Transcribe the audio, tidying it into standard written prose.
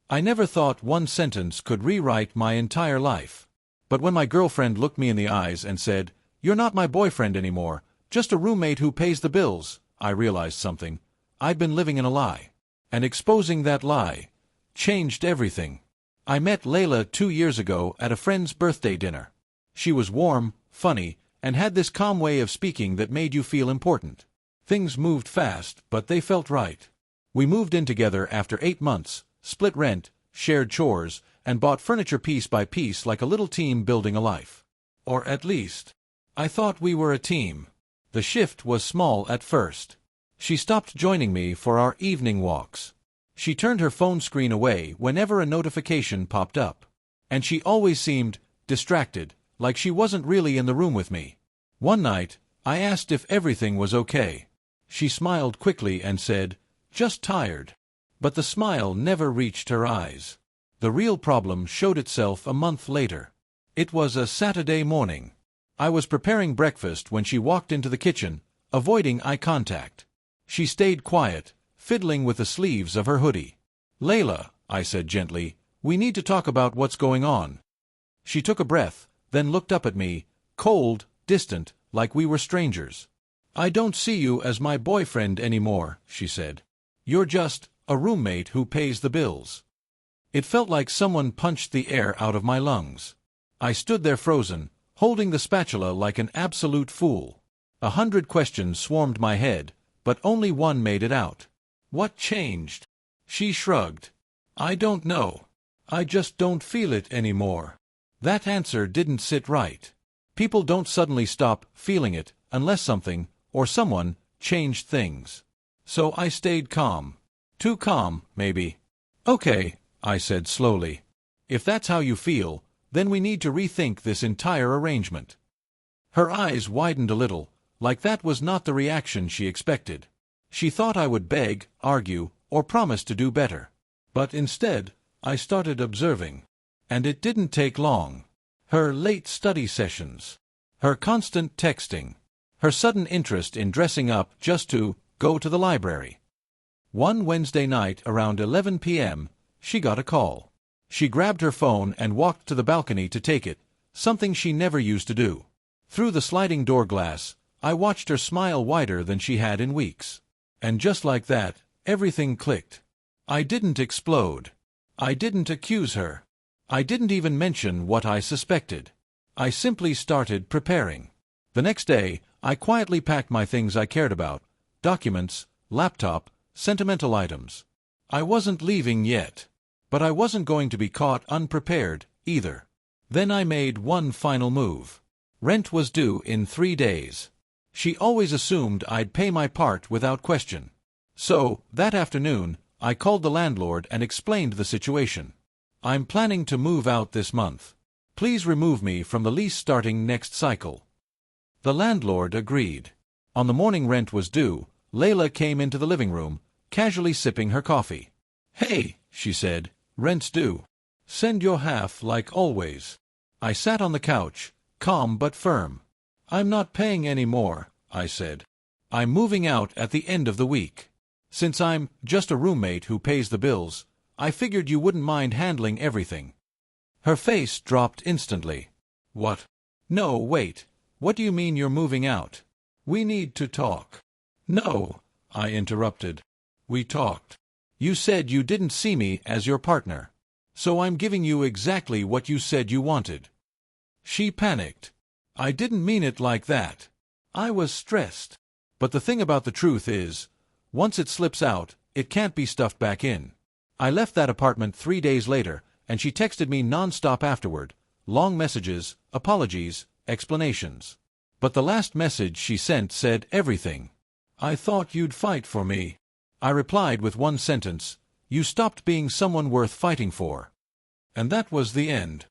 I never thought one sentence could rewrite my entire life. But when my girlfriend looked me in the eyes and said, "You're not my boyfriend anymore, just a roommate who pays the bills," I realized something. I'd been living in a lie. And exposing that lie changed everything. I met Layla 2 years ago at a friend's birthday dinner. She was warm, funny, and had this calm way of speaking that made you feel important. Things moved fast, but they felt right. We moved in together after 8 months, split rent, shared chores, and bought furniture piece by piece like a little team building a life. Or at least, I thought we were a team. The shift was small at first. She stopped joining me for our evening walks. She turned her phone screen away whenever a notification popped up. And she always seemed distracted, like she wasn't really in the room with me. One night, I asked if everything was okay. She smiled quickly and said, "Just tired." But the smile never reached her eyes. The real problem showed itself a month later. It was a Saturday morning. I was preparing breakfast when she walked into the kitchen, avoiding eye contact. She stayed quiet, fiddling with the sleeves of her hoodie. "Layla," I said gently, "we need to talk about what's going on." She took a breath, then looked up at me, cold, distant, like we were strangers. "I don't see you as my boyfriend anymore," she said. "You're just a roommate who pays the bills." It felt like someone punched the air out of my lungs. I stood there frozen, holding the spatula like an absolute fool. 100 questions swarmed my head, but only one made it out. "What changed?" She shrugged. "I don't know. I just don't feel it anymore." That answer didn't sit right. People don't suddenly stop feeling it unless something, or someone, changed things. So I stayed calm. Too calm, maybe. "Okay," I said slowly. "If that's how you feel, then we need to rethink this entire arrangement." Her eyes widened a little, like that was not the reaction she expected. She thought I would beg, argue, or promise to do better. But instead, I started observing. And it didn't take long. Her late study sessions. Her constant texting. Her sudden interest in dressing up just to go to the library. One Wednesday night around 11 p.m., she got a call. She grabbed her phone and walked to the balcony to take it, something she never used to do. Through the sliding door glass, I watched her smile wider than she had in weeks. And just like that, everything clicked. I didn't explode. I didn't accuse her. I didn't even mention what I suspected. I simply started preparing. The next day, I quietly packed my things I cared about: documents, laptop, sentimental items. I wasn't leaving yet. But I wasn't going to be caught unprepared, either. Then I made one final move. Rent was due in 3 days. She always assumed I'd pay my part without question. So, that afternoon, I called the landlord and explained the situation. "I'm planning to move out this month. Please remove me from the lease starting next cycle." The landlord agreed. On the morning rent was due, Layla came into the living room, casually sipping her coffee. "Hey," she said, "rent's due. Send your half like always." I sat on the couch, calm but firm. "I'm not paying any more," I said. "I'm moving out at the end of the week. Since I'm just a roommate who pays the bills, I figured you wouldn't mind handling everything." Her face dropped instantly. "What? No, wait. What do you mean you're moving out? We need to talk." "No," I interrupted. "We talked. You said you didn't see me as your partner. So I'm giving you exactly what you said you wanted." She panicked. "I didn't mean it like that." I was stressed. But the thing about the truth is, once it slips out, it can't be stuffed back in. I left that apartment 3 days later, and she texted me non-stop afterward. Long messages, apologies, explanations. But the last message she sent said everything. "I thought you'd fight for me." I replied with one sentence: "You stopped being someone worth fighting for." And that was the end.